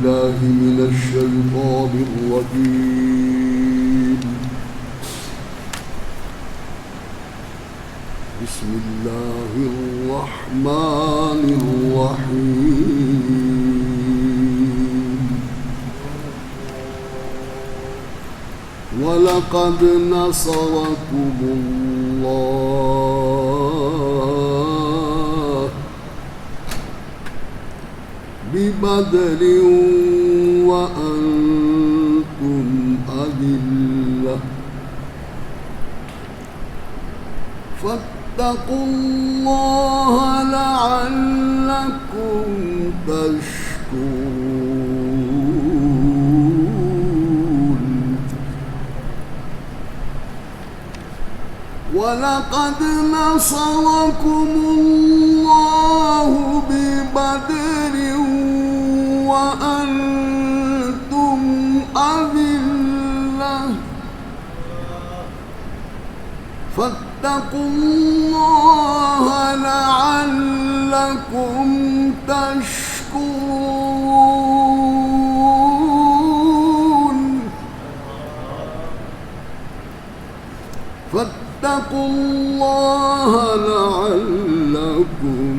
بالله من الشيطان الرجيم. بسم الله الرحمن الرحيم. ولقد نصركم الله ببدر وأنتم أذلة فاتقوا الله لعلكم تشكرون. ولقد نصركم الله ببدر وأنتم أذلة فاتقوا الله لعلكم تشكرون. فاتقوا الله لعلكم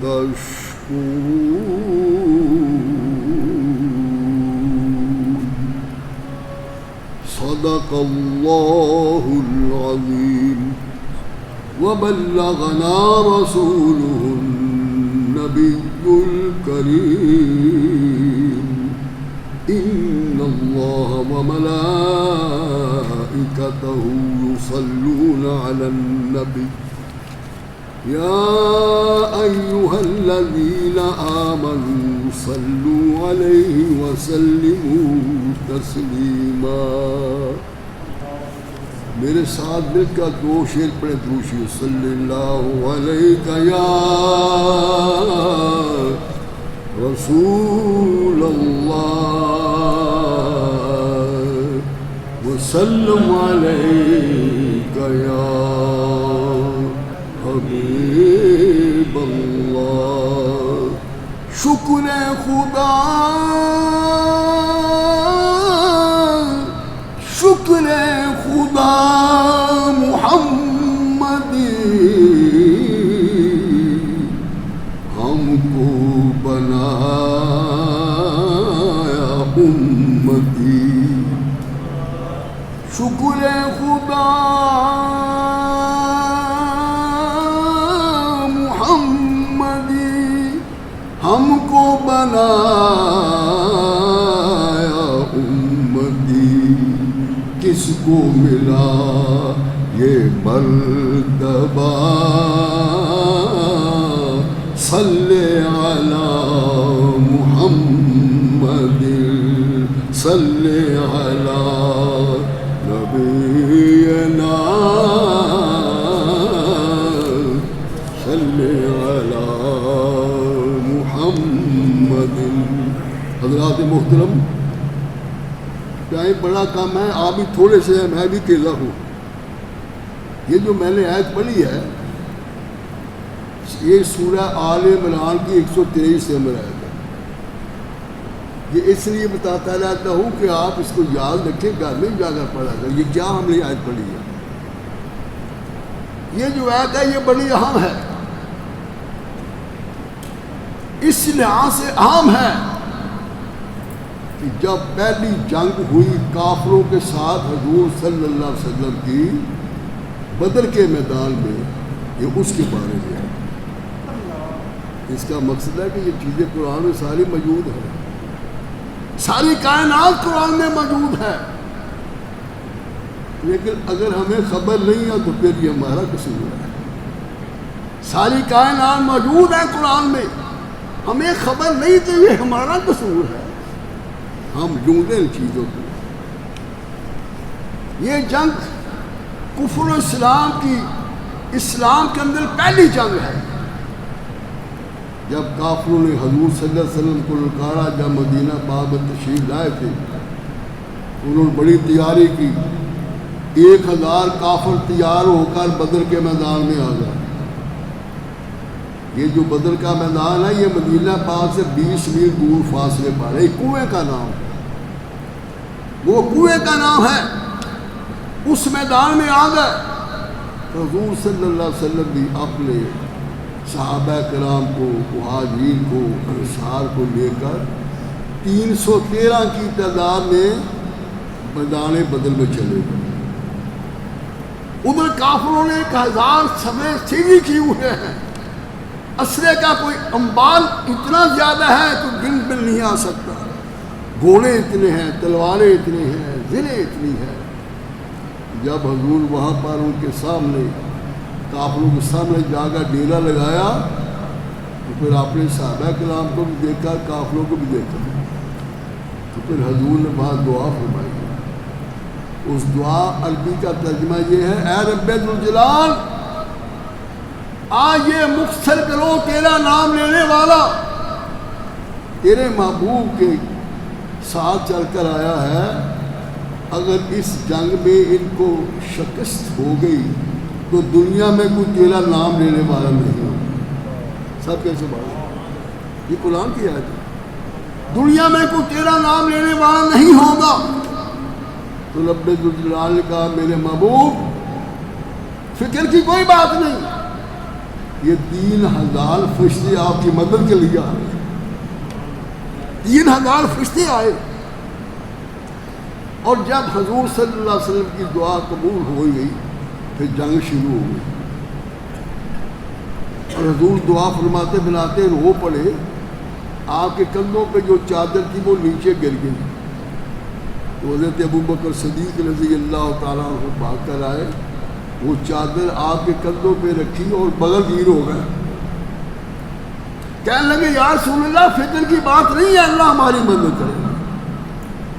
تشكرون. صدق الله العظيم. وبلغنا رسوله النبي الكريم. إن الله وملائكته يصلون على النبي يا أيها الذين آمنوا صلوا عليه وسلموا تسليما. میرے ساتھ مل کر دو شعر پڑھے دروشی. صلی اللہ علیہ یا رسول اللہ وسلم علیہ یا حبیب اللہ. شکر خدا شکر خدا محمدی ہم کو بنایا امتی. شکر خدا محمدی ہم کو بنایا امتی. کس کو ملا یہ مرتبہ صلی علی محمد صلی علی نبینا صلی علی محمد. حضرات محترم، کیا یہ بڑا کام ہے؟ آپ بھی تھوڑے سے ہیں، میں بھی اکیلا ہوں. یہ جو میں نے آیت پڑھی ہے یہ سورہ آل عمران کی 123 نمبر آیت ہے. یہ اس لیے بتاتا رہتا ہوں کہ آپ اس کو یاد رکھیں، گھر میں جا کر پڑھا کر یہ کیا ہم نے آیت پڑھی ہے. یہ جو آیت ہے یہ بڑی اہم ہے، اس لحاظ سے اہم ہے کہ جب پہلی جنگ ہوئی کافروں کے ساتھ حضور صلی اللہ علیہ وسلم کی بدر کے میدان میں، یہ اس کے بارے میں ہے. اس کا مقصد ہے کہ یہ چیزیں قرآن میں ساری موجود ہیں، ساری کائنات قرآن میں موجود ہے، لیکن اگر ہمیں خبر نہیں ہے تو پھر یہ ہمارا قصور ہے. ساری کائنات موجود ہے قرآن میں، ہمیں خبر نہیں تو یہ ہمارا قصور ہے. ہم ڈھونڈیں ان چیزوں کو. یہ جنگ کفر و اسلام کی، اسلام کے اندر پہلی جنگ ہے. جب کافروں نے حضور صلی اللہ علیہ وسلم کو للکارا، جب مدینہ پاک میں تشریف لائے تھے، انہوں نے بڑی تیاری کی. 1000 کافر تیار ہو کر بدر کے میدان میں آ گئے. یہ جو بدر کا میدان ہے یہ مدینہ پاک سے 20 میل دور فاصلے پر ہے، ایک کنویں کا نام، وہ کنویں کا نام ہے، اس میدان میں آ گئے۔ حضور صلی اللہ علیہ وسلم بھی اپنے صحابہ کرام کو، مہاجرین کو، انصار کو لے کر 313 کی تعداد میں میدان بدر میں چلے گئے۔ ادھر کافروں نے 1000 سبیں سیدھی کی ہوئے ہیں، اسلحے کا کوئی انبار اتنا زیادہ ہے تو گن مل نہیں آ سکتا، گھوڑے اتنے ہیں، تلواریں اتنی ہیں، ضلع اتنی ہیں۔ جب حضور وہاں پر ان کے سامنے، کافروں کے سامنے جا کر ڈیرا لگایا تو پھر آپ نے صحابہ کرام کو بھی دیکھا، کافروں کو بھی دیکھا، تو پھر حضور نے وہاں دعا فرمائی۔ اس دعا عربی کا ترجمہ یہ ہے، اے رب ذوالجلال، آج یہ مختصر کرو تیرا نام لینے والا تیرے محبوب کے ساتھ چل کر آیا ہے، اگر اس جنگ میں ان کو شکست ہو گئی تو دنیا میں کوئی تیرا نام لینے والا نہیں ہوگا۔ سب کیسے بات، یہ قرآن کی آیت ہے، دنیا میں کوئی تیرا نام لینے والا نہیں ہوگا۔ تو رب ذوالجلال نے کہا، میرے محبوب فکر کی کوئی بات نہیں، یہ 3000 فرشتے آپ کی مدد کے لیے آئے، 3000 فرشتے آئے۔ اور جب حضور صلی اللہ علیہ وسلم کی دعا قبول ہو گئی پھر جنگ شروع ہو گئی، اور حضور دعا فرماتے بناتے رو پڑے، آپ کے کندھوں پہ جو چادر تھی وہ نیچے گر گئی، تو حضرت ابوبکر صدیق رضی اللہ تعالیٰ عنہ بھاگ کر آئے، وہ چادر آپ کے کندھوں پہ رکھی اور بغل گیر ہو گئے، کہنے لگے یا رسول اللہ فکر کی بات نہیں ہے، اللہ ہماری مدد کرے۔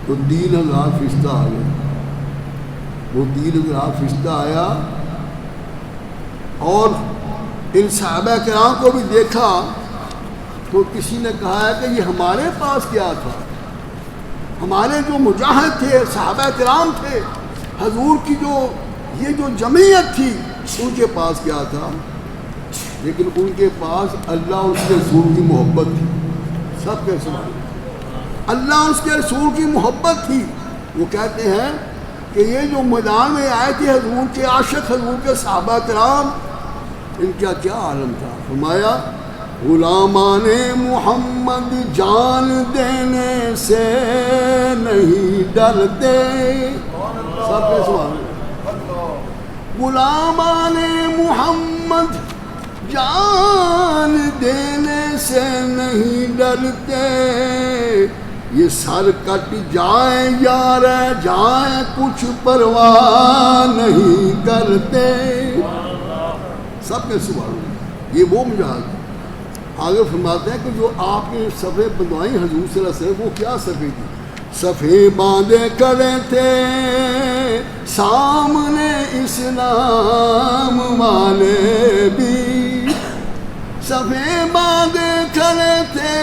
تو 3000 فرشتہ آ گئے، وہ 3000 فرشتہ آیا، اور ان صحابہ کرام کو بھی دیکھا تو کسی نے کہا ہے کہ یہ ہمارے پاس کیا تھا، ہمارے جو مجاہد تھے، صحابہ کرام تھے، حضور کی یہ جو جمعیت تھی ان کے پاس کیا تھا، لیکن ان کے پاس اللہ اور اس کے رسول کی محبت تھی۔ سب کے سوال، اللہ اور اس کے رسول کی محبت تھی۔ وہ کہتے ہیں کہ یہ جو میدان میں آئے تھے حضور کے عاشق، حضور کے صحابہ کرام، ان کا کیا عالم تھا۔ فرمایا غلامان محمد جان دینے سے نہیں ڈرتے۔ سب کے سوال، غلامان محمد جان دینے سے نہیں ڈرتے، یہ سر کٹ جائے یا رہ جائے کچھ پرواہ نہیں کرتے۔ سب کے سوال، یہ وہ مجاہد۔ آگے فرماتے ہیں کہ جو آپ نے صفحے بندوائی حضور صلی اللہ علیہ وسلم، وہ کیا صفحے تھی؟ صفحے باندھے کھڑے تھے سامنے اسلام والے بھی، صفحے باندھے کھڑے تھے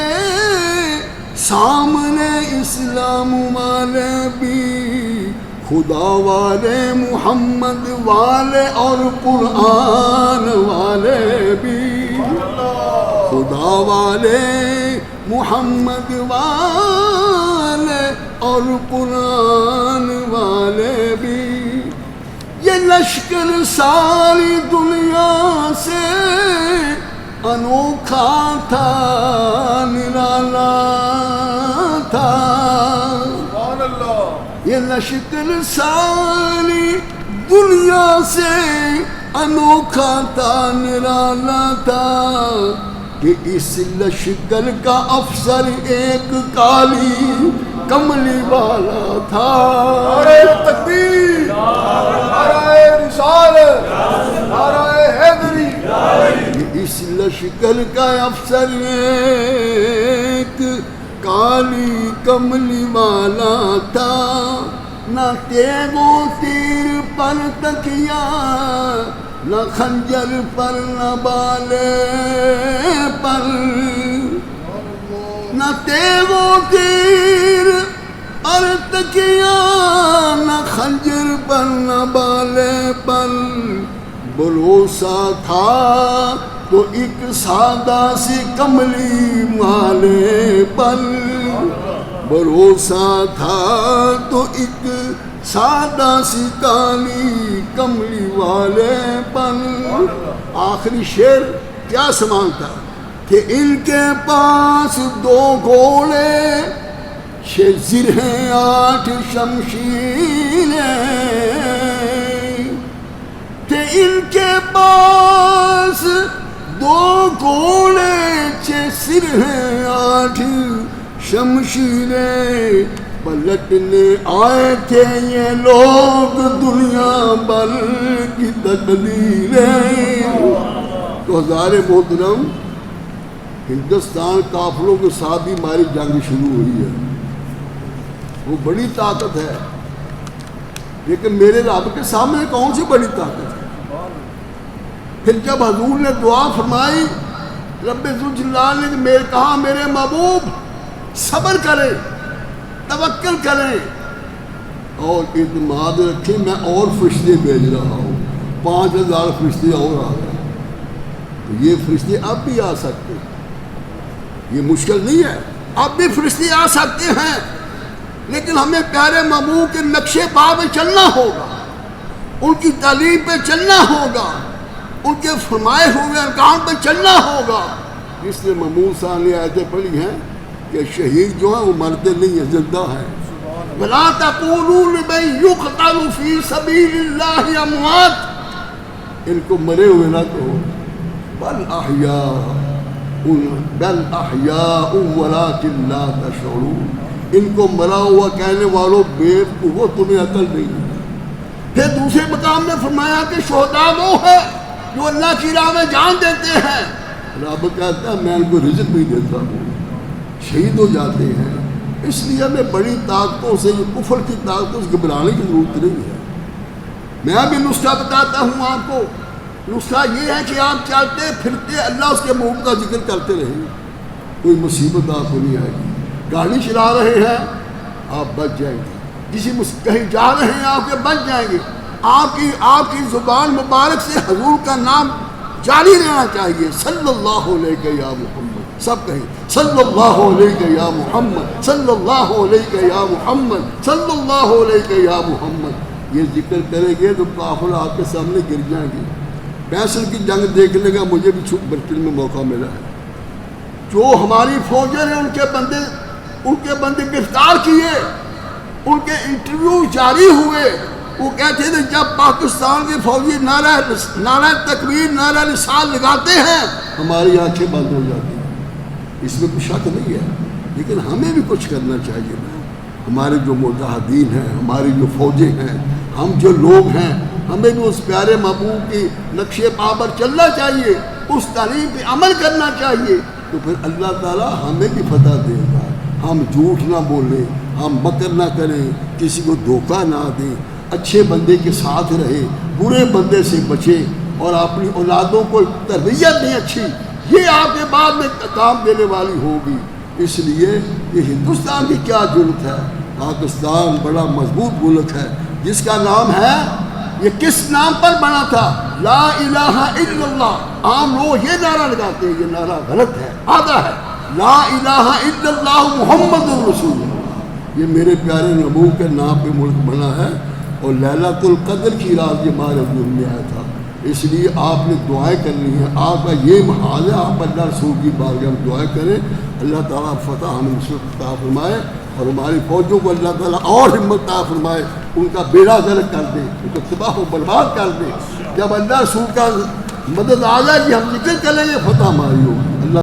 سامنے اسلام والے بھی، خدا والے محمد والے اور قرآن والے بھی، خدا والے محمد والے اور قرآن والے بھی۔ یہ لشکر ساری دنیا سے انوکھا تھا، نرالا تھا، یہ لشکر ساری دنیا سے انوکھا تھا، نرالا تھا، کہ اس لشکر کا افسر ایک کالی کملی والا تھا۔ نعرہ تکبیر، نعرہ رسالت، نعرہ حیدری۔ اس لشکر کا افسر ایک کالی کملی والا تھا، نہ تیغ و تیر پر تکیا، نہ خنجر پر نہ بالے پر، نہ تیغ و تیر پر تکیا، نہ خنجر پر نہ بالے پر، بھروسہ تھا تو ایک سادہ سی کملی والے پر بھروسہ تھا، تو ایک سادہ سی کالی کملی والے پر۔ آخری شعر کیا سامان تھا کہ ان کے پاس 2 گھوڑے 6 زرہیں 8 شمشیریں، کہ ان کے پاس 2 گھوڑے 6 زرہیں 8 شمشیریں، پلٹنے آئے تھے یہ لوگ دنیا بھر کی تقدیریں۔ تو ہزار محترم، ہندوستان کافروں کے ساتھ ہی ہماری جنگ شروع ہوئی ہے، وہ بڑی طاقت ہے، لیکن میرے رب کے سامنے کون سی بڑی طاقت ہے؟ پھر جب حضور نے دعا فرمائی رب ذوالجلال نے میرے کہا میرے محبوب صبر کریں، توکل کریں اور اعتماد رکھیں، میں اور فرشتے بھیج رہا ہوں، 5000 فرشتے اور آ گئے۔ تو یہ فرشتے اب بھی آ سکتے ہیں، یہ مشکل نہیں ہے، اب بھی فرشتے آ سکتے ہیں، لیکن ہمیں پیارے محبوب کے نقشے پا پہ چلنا ہوگا، ان کی تعلیم پہ چلنا ہوگا، ان کے فرمائے ہوئے ارکان پہ چلنا ہوگا۔ اس لیے محمود صاحب نے آیتیں پڑھی ہیں کہ شہید جو ہیں وہ مرتے نہیں ہیں، زندہ ہیں۔ وَلَا تَقُولُوا لِمَن يُقْتَلُ فِي سَبِيلِ اللَّهِ أَمْوَاتٌ، ان کو مرے ہوئے نہ کہو، بل احیاء ولکن لا تشعرون، ان کو مرا ہوا کہنے والوں بے وہ تمہیں عقل نہیں ہے۔ پھر دوسرے مقام میں فرمایا کہ شہداء وہ ہے جو اللہ کی راہ میں جان دیتے ہیں، رب کہتا ہے میں ان کو رزق بھی دیتا ہوں، شہید ہو جاتے ہیں۔ اس لیے ہمیں بڑی طاقتوں سے، یہ کفر کی طاقتوں سے گھبرانے کی ضرورت نہیں ہے۔ میں ابھی نسخہ بتاتا ہوں آپ کو، نسخہ یہ ہے کہ آپ چلتے پھرتے اللہ اس کے محبوب کا ذکر کرتے رہیں، کوئی مصیبت آپ کو نہیں آئے گی۔ گاڑی چلا رہے ہیں آپ بچ جائیں گے، کہیں جا رہے ہیں آپ کے بچ جائیں گے۔ آپ کی زبان مبارک سے حضور کا نام جاری رہنا چاہیے، صلی اللہ علیہ یا محمد، سب کہیں صلی اللہ علیہ یا محمد، صلی اللہ علیہ یا محمد، صلی اللہ علیہ یا محمد۔ یہ ذکر کریں گے تو کافر آپ کے سامنے گر جائیں گے۔ فیصل کی جنگ دیکھنے کا مجھے بھی برکل میں موقع ملا ہے، جو ہماری فوجیں نے ان کے بندے گرفتار کیے، ان کے انٹرویو جاری ہوئے، وہ کہتے تھے جب پاکستان کے فوجی نعرہ تکبیر نعرہ رسالت لگاتے ہیں ہماری آنکھیں بند ہو جاتی ہیں۔ اس میں کوئی شک نہیں ہے، لیکن ہمیں بھی کچھ کرنا چاہیے نا۔ ہمارے جو مجاہدین ہیں، ہماری جو فوجیں ہیں، ہم جو لوگ ہیں، ہمیں بھی اس پیارے محبوب کی نقشے پا پر چلنا چاہیے، اس تعلیم پہ عمل کرنا چاہیے، تو پھر اللہ تعالیٰ ہمیں بھی فتح دے گا۔ ہم جھوٹ نہ بولیں، ہم مکر نہ کریں، کسی کو دھوکہ نہ دیں، اچھے بندے کے ساتھ رہے، برے بندے سے بچیں اور اپنی اولادوں کو تربیت دیں اچھی، یہ آپ کے بعد میں کام دینے والی ہوگی۔ اس لیے یہ ہندوستان کی کیا ضرورت ہے، پاکستان بڑا مضبوط ملک ہے جس کا نام ہے، یہ کس نام پر بنا تھا؟ لا الہ الا اللہ۔ عام لوگ یہ نعرہ لگاتے ہیں، یہ نعرہ غلط ہے، آدھا ہے لا الہ الا اللہ محمد رسول اللہ۔ یہ میرے پیارے نبی کے نام پہ ملک بنا ہے، اور ليلۃ القدر کی رات یہ ہمارے حضور میں آیا تھا۔ اس لیے آپ نے دعائیں کرنی ہے، آپ کا یہ محال ہے، آپ اللہ رسول کی بارگاہ میں دعائیں کریں، اللہ تعالیٰ فتح ہمیں نصرت عطا فرمائے، اور ہماری فوجوں کو اللہ تعالیٰ اور ہمت عطا فرمائے، ان کا بیڑا غرق کر دے، ان کو تباہ و برباد کر دے۔ جب اللہ رسول کا مدد آ جائے کہ ہم ذکر کریں گے، فتح ہماری ہوگی۔